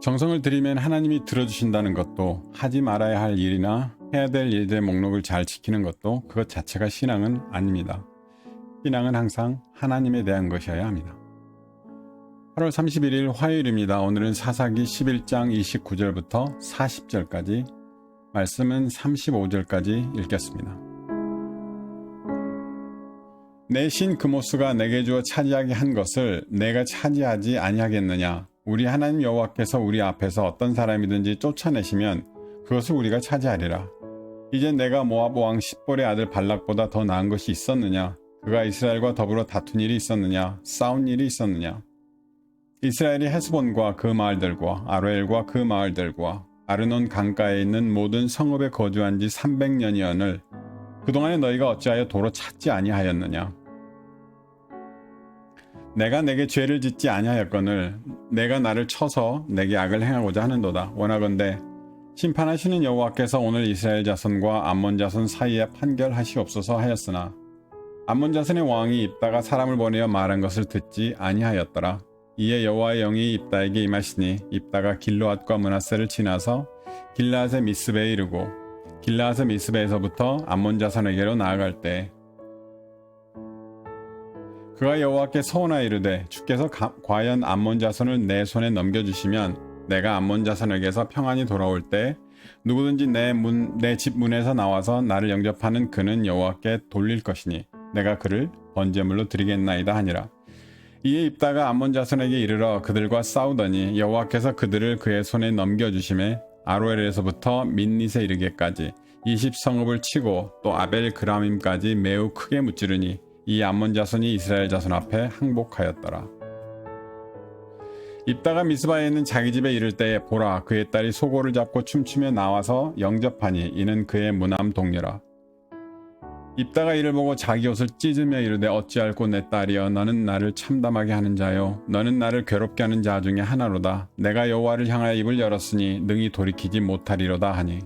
정성을 들이면 하나님이 들어주신다는 것도, 하지 말아야 할 일이나 해야 될 일들의 목록을 잘 지키는 것도 그것 자체가 신앙은 아닙니다. 신앙은 항상 하나님에 대한 것이어야 합니다. 8월 31일 화요일입니다. 오늘은 사사기 11장 29절부터 40절까지, 말씀은 35절까지 읽겠습니다. 내 신 그모스가 내게 주어 차지하게 한 것을 내가 차지하지 아니하겠느냐? 우리 하나님 여호와께서 우리 앞에서 어떤 사람이든지 쫓아내시면 그것을 우리가 차지하리라. 이제 내가 모압 왕 십볼의 아들 발락보다 더 나은 것이 있었느냐? 그가 이스라엘과 더불어 다툰 일이 있었느냐? 싸운 일이 있었느냐? 이스라엘이 헤스본과 그 마을들과 아로엘과 그 마을들과 아르논 강가에 있는 모든 성읍에 거주한 지 300년이언을 그동안에 너희가 어찌하여 도로 찾지 아니하였느냐? 내가 내게 죄를 짓지 아니하였거늘 내가 나를 쳐서 내게 악을 행하고자 하는도다. 원하건대 심판하시는 여호와께서 오늘 이스라엘 자손과 암몬 자손 사이에 판결하시옵소서 하였으나 암몬 자손의 왕이 입다가 사람을 보내어 말한 것을 듣지 아니하였더라. 이에 여호와의 영이 입다에게 임하시니 입다가 길르앗과 므낫세를 지나서 길르앗의 미스베에 이르고 길르앗의 미스베에서부터 암몬 자손에게로 나아갈 때 그가 여호와께 서원하여 이르되 주께서 과연 암몬 자손을 내 손에 넘겨주시면 내가 암몬 자손에게서 평안히 돌아올 때 누구든지 내 집 문에서 나와서 나를 영접하는 그는 여호와께 돌릴 것이니 내가 그를 번제물로 드리겠나이다 하니라. 이에 입다가 암몬 자손에게 이르러 그들과 싸우더니 여호와께서 그들을 그의 손에 넘겨주심에 아로엘에서부터 민닛에 이르게까지 20성읍을 치고 또 아벨 그라밈까지 매우 크게 무찌르니 이 암몬 자손이 이스라엘 자손 앞에 항복하였더라. 입다가 미스바에 있는 자기 집에 이를 때에 보라 그의 딸이 소고를 잡고 춤추며 나와서 영접하니 이는 그의 무남 동료라. 입다가 이를 보고 자기 옷을 찢으며 이르되 어찌할꼬 내 딸이여 너는 나를 참담하게 하는 자요 너는 나를 괴롭게 하는 자 중에 하나로다. 내가 여호와를 향하여 입을 열었으니 능히 돌이키지 못하리로다 하니.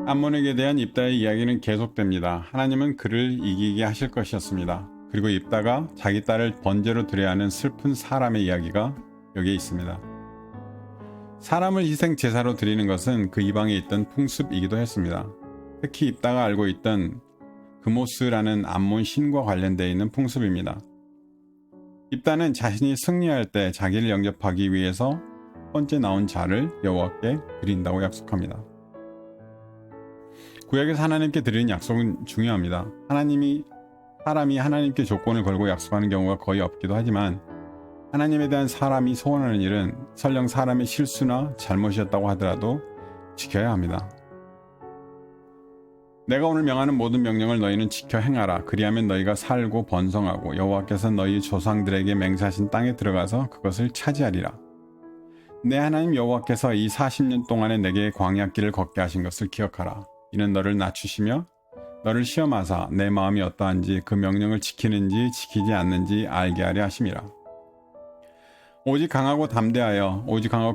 암몬에게 대한 입다의 이야기는 계속됩니다. 하나님은 그를 이기게 하실 것이었습니다. 그리고 입다가 자기 딸을 번제로 드려야 하는 슬픈 사람의 이야기가 여기에 있습니다. 사람을 희생 제사로 드리는 것은 그 이방에 있던 풍습이기도 했습니다. 특히 입다가 알고 있던 그모스라는 암몬 신과 관련되어 있는 풍습입니다. 입다는 자신이 승리할 때 자기를 영접하기 위해서 첫 번째 나온 자를 여호와께 드린다고 약속합니다. 구약에서 하나님께 드리는 약속은 중요합니다. 사람이 하나님께 조건을 걸고 약속하는 경우가 거의 없기도 하지만 하나님에 대한 사람이 소원하는 일은 설령 사람의 실수나 잘못이었다고 하더라도 지켜야 합니다. 내가 오늘 명하는 모든 명령을 너희는 지켜 행하라. 그리하면 너희가 살고 번성하고 여호와께서 너희 조상들에게 맹세하신 땅에 들어가서 그것을 차지하리라. 내 하나님 여호와께서 이 40년 동안에 내게 광야길을 걷게 하신 것을 기억하라. 이는 너를 낮추시며 너를 시험하사 내 마음이 어떠한지 그 명령을 지키는지 지키지 않는지 알게 하려 하심이라. 오직 강하고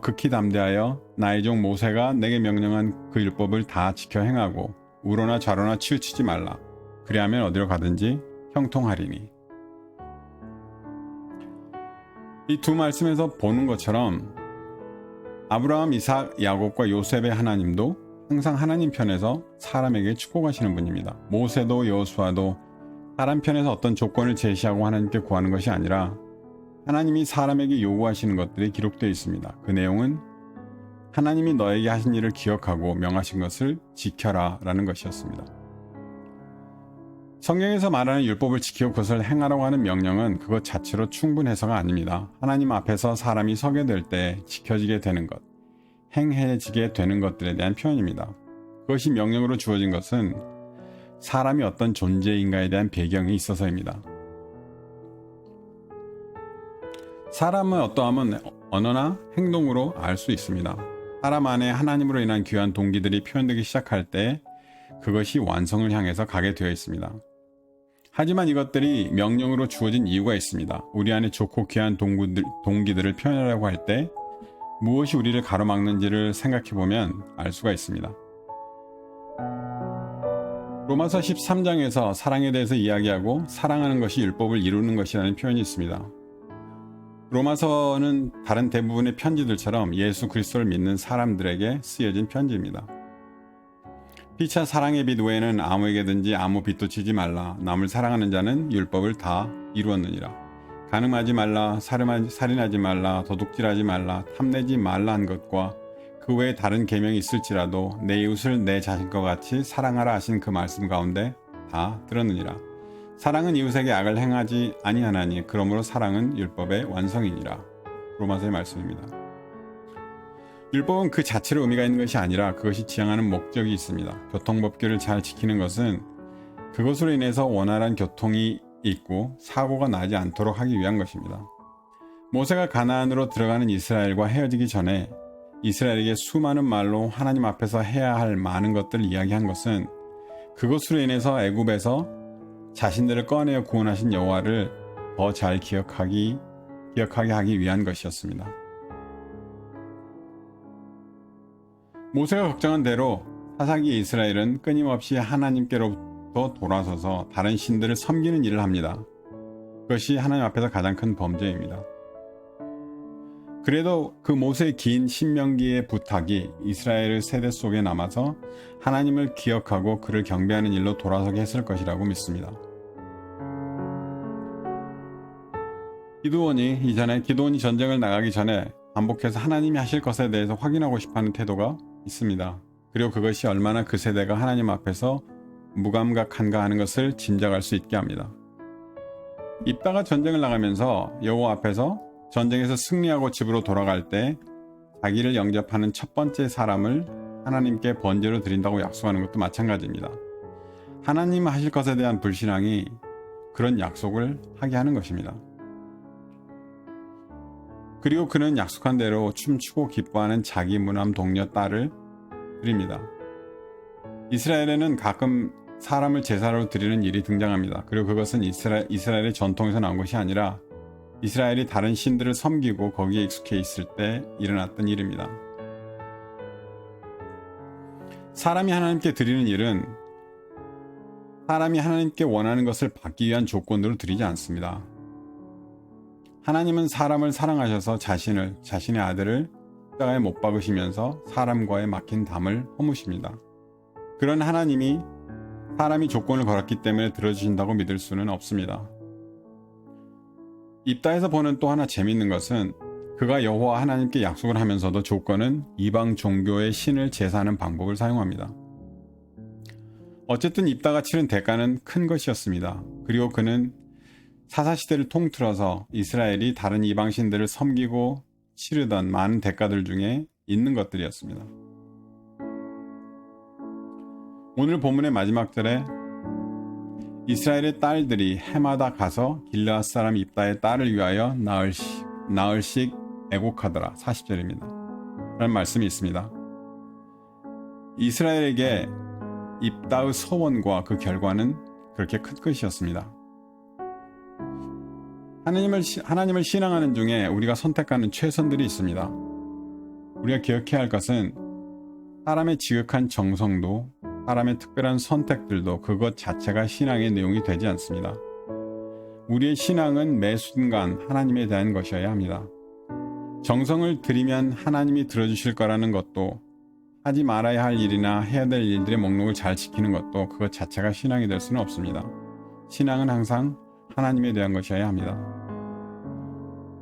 극히 담대하여 나의 종 모세가 내게 명령한 그 율법을 다 지켜 행하고 우로나 좌로나 치우치지 말라. 그리하면 어디로 가든지 형통하리니. 이 두 말씀에서 보는 것처럼 아브라함, 이삭, 야곱과 요셉의 하나님도 항상 하나님 편에서 사람에게 축복하시는 분입니다. 모세도 여호수아도 사람 편에서 어떤 조건을 제시하고 하나님께 구하는 것이 아니라 하나님이 사람에게 요구하시는 것들이 기록되어 있습니다. 그 내용은 하나님이 너에게 하신 일을 기억하고 명하신 것을 지켜라 라는 것이었습니다. 성경에서 말하는 율법을 지키고 그것을 행하라고 하는 명령은 그것 자체로 충분해서가 아닙니다. 하나님 앞에서 사람이 서게 될 때 지켜지게 되는 것, 행해지게 되는 것들에 대한 표현입니다. 그것이 명령으로 주어진 것은 사람이 어떤 존재인가에 대한 배경이 있어서입니다. 사람은 어떠함은 언어나 행동으로 알 수 있습니다. 사람 안에 하나님으로 인한 귀한 동기들이 표현되기 시작할 때 그것이 완성을 향해서 가게 되어 있습니다. 하지만 이것들이 명령으로 주어진 이유가 있습니다. 우리 안에 좋고 귀한 동기들을 표현하려고 할 때 무엇이 우리를 가로막는지를 생각해보면 알 수가 있습니다. 로마서 13장에서 사랑에 대해서 이야기하고 사랑하는 것이 율법을 이루는 것이라는 표현이 있습니다. 로마서는 다른 대부분의 편지들처럼 예수 그리스도를 믿는 사람들에게 쓰여진 편지입니다. 피차 사랑의 빛 외에는 아무에게든지 아무 빛도 치지 말라. 남을 사랑하는 자는 율법을 다 이루었느니라. 간음하지 말라, 살인하지 말라, 도둑질하지 말라, 탐내지 말라 한 것과 그 외에 다른 계명이 있을지라도 내 이웃을 내 자신과 같이 사랑하라 하신 그 말씀 가운데 다 들었느니라. 사랑은 이웃에게 악을 행하지 아니하나니 그러므로 사랑은 율법의 완성이니라. 로마서의 말씀입니다. 율법은 그 자체로 의미가 있는 것이 아니라 그것이 지향하는 목적이 있습니다. 교통법규를 잘 지키는 것은 그것으로 인해서 원활한 교통이 있고 사고가 나지 않도록 하기 위한 것입니다. 모세가 가나안으로 들어가는 이스라엘과 헤어지기 전에 이스라엘에게 수많은 말로 하나님 앞에서 해야 할 많은 것들을 이야기한 것은 그것으로 인해서 애굽에서 자신들을 꺼내어 구원하신 여호와를 더 잘 기억하게 하기 위한 것이었습니다. 모세가 걱정한 대로 사사기 이스라엘은 끊임없이 하나님께로부터 돌아서서 다른 신들을 섬기는 일을 합니다. 그것이 하나님 앞에서 가장 큰 범죄입니다. 그래도 그 모세의 긴 신명기의 부탁이 이스라엘 세대 속에 남아서 하나님을 기억하고 그를 경배하는 일로 돌아서게 했을 것이라고 믿습니다. 기드온이 전쟁을 나가기 전에 반복해서 하나님이 하실 것에 대해서 확인하고 싶어하는 태도가 있습니다. 그리고 그것이 얼마나 그 세대가 하나님 앞에서 무감각한가 하는 것을 짐작할 수 있게 합니다. 입다가 전쟁을 나가면서 여호와 앞에서 전쟁에서 승리하고 집으로 돌아갈 때 자기를 영접하는 첫 번째 사람을 하나님께 번제로 드린다고 약속하는 것도 마찬가지입니다. 하나님 하실 것에 대한 불신앙이 그런 약속을 하게 하는 것입니다. 그리고 그는 약속한 대로 춤추고 기뻐하는 자기 무남 동료 딸을 드립니다. 이스라엘에는 가끔 사람을 제사로 드리는 일이 등장합니다. 그리고 그것은 이스라엘의 전통에서 나온 것이 아니라 이스라엘이 다른 신들을 섬기고 거기에 익숙해 있을 때 일어났던 일입니다. 사람이 하나님께 드리는 일은 사람이 하나님께 원하는 것을 받기 위한 조건으로 드리지 않습니다. 하나님은 사람을 사랑하셔서 자신의 아들을 십자가에 못 박으시면서 사람과의 막힌 담을 허무십니다. 그런 하나님이 사람이 조건을 걸었기 때문에 들어주신다고 믿을 수는 없습니다. 입다에서 보는 또 하나 재미있는 것은 그가 여호와 하나님께 약속을 하면서도 조건은 이방 종교의 신을 제사하는 방법을 사용합니다. 어쨌든 입다가 치른 대가는 큰 것이었습니다. 그리고 그는 사사시대를 통틀어서 이스라엘이 다른 이방 신들을 섬기고 치르던 많은 대가들 중에 있는 것들이었습니다. 오늘 본문의 마지막 절에 이스라엘의 딸들이 해마다 가서 길르앗 사람 입다의 딸을 위하여 나흘씩 애곡하더라. 40절입니다. 라는 말씀이 있습니다. 이스라엘에게 입다의 소원과 그 결과는 그렇게 큰 것이었습니다. 하나님을 신앙하는 중에 우리가 선택하는 최선들이 있습니다. 우리가 기억해야 할 것은 사람의 지극한 정성도 사람의 특별한 선택들도 그것 자체가 신앙의 내용이 되지 않습니다. 우리의 신앙은 매 순간 하나님에 대한 것이어야 합니다. 정성을 들이면 하나님이 들어주실 거라는 것도 하지 말아야 할 일이나 해야 될 일들의 목록을 잘 지키는 것도 그것 자체가 신앙이 될 수는 없습니다. 신앙은 항상 하나님에 대한 것이어야 합니다.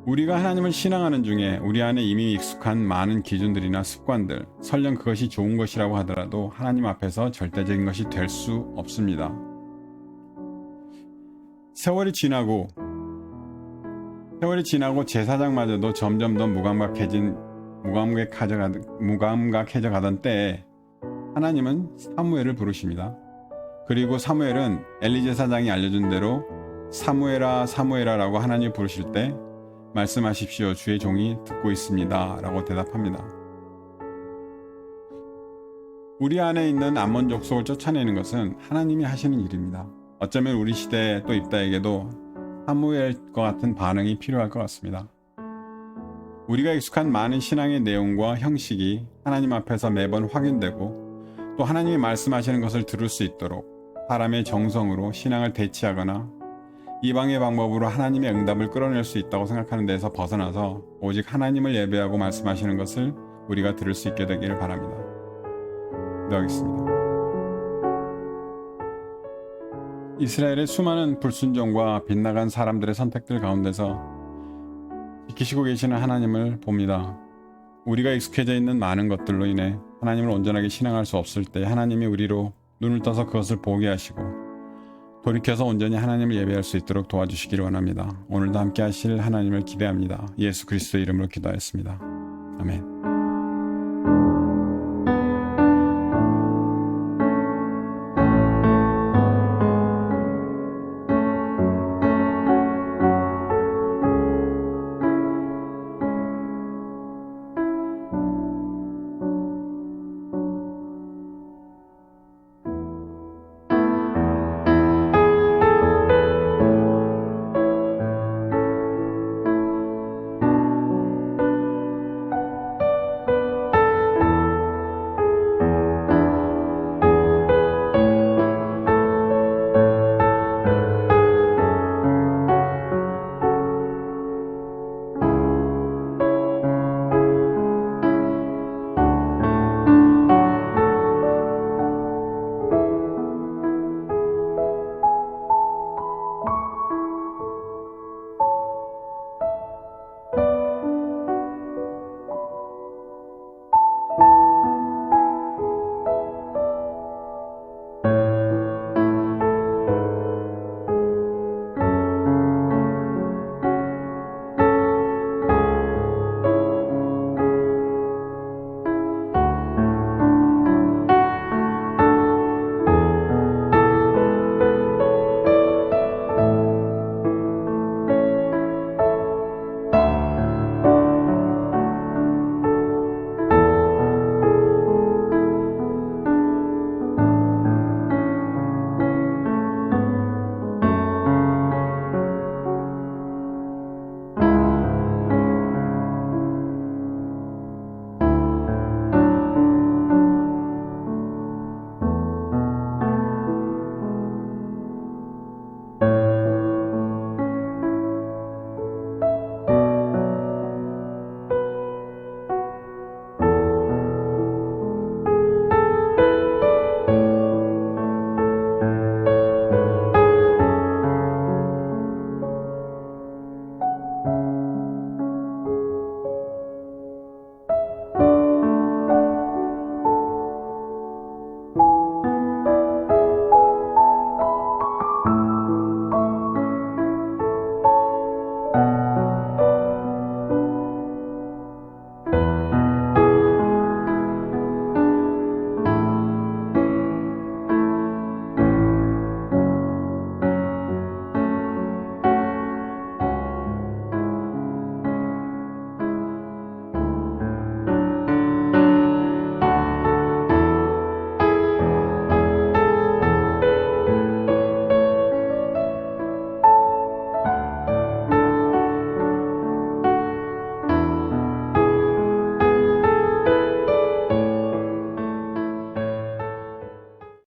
우리가 하나님을 신앙하는 중에 우리 안에 이미 익숙한 많은 기준들이나 습관들, 설령 그것이 좋은 것이라고 하더라도 하나님 앞에서 절대적인 것이 될 수 없습니다. 세월이 지나고 제사장마저도 점점 더 무감각해져 가던 때에 하나님은 사무엘을 부르십니다. 그리고 사무엘은 엘리 제사장이 알려준 대로 사무엘아 사무엘아라고 하나님이 부르실 때 말씀하십시오. 주의 종이 듣고 있습니다. 라고 대답합니다. 우리 안에 있는 암몬 족속을 쫓아내는 것은 하나님이 하시는 일입니다. 어쩌면 우리 시대의 또 입다에게도 사무엘과 같은 반응이 필요할 것 같습니다. 우리가 익숙한 많은 신앙의 내용과 형식이 하나님 앞에서 매번 확인되고 또 하나님이 말씀하시는 것을 들을 수 있도록 사람의 정성으로 신앙을 대체하거나 이방의 방법으로 하나님의 응답을 끌어낼 수 있다고 생각하는 데에서 벗어나서 오직 하나님을 예배하고 말씀하시는 것을 우리가 들을 수 있게 되기를 바랍니다. 기도하겠습니다. 이스라엘의 수많은 불순종과 빗나간 사람들의 선택들 가운데서 지키시고 계시는 하나님을 봅니다. 우리가 익숙해져 있는 많은 것들로 인해 하나님을 온전하게 신앙할 수 없을 때 하나님이 우리로 눈을 떠서 그것을 보게 하시고 돌이켜서 온전히 하나님을 예배할 수 있도록 도와주시기를 원합니다. 오늘도 함께 하실 하나님을 기대합니다. 예수 그리스도의 이름으로 기도하였습니다. 아멘.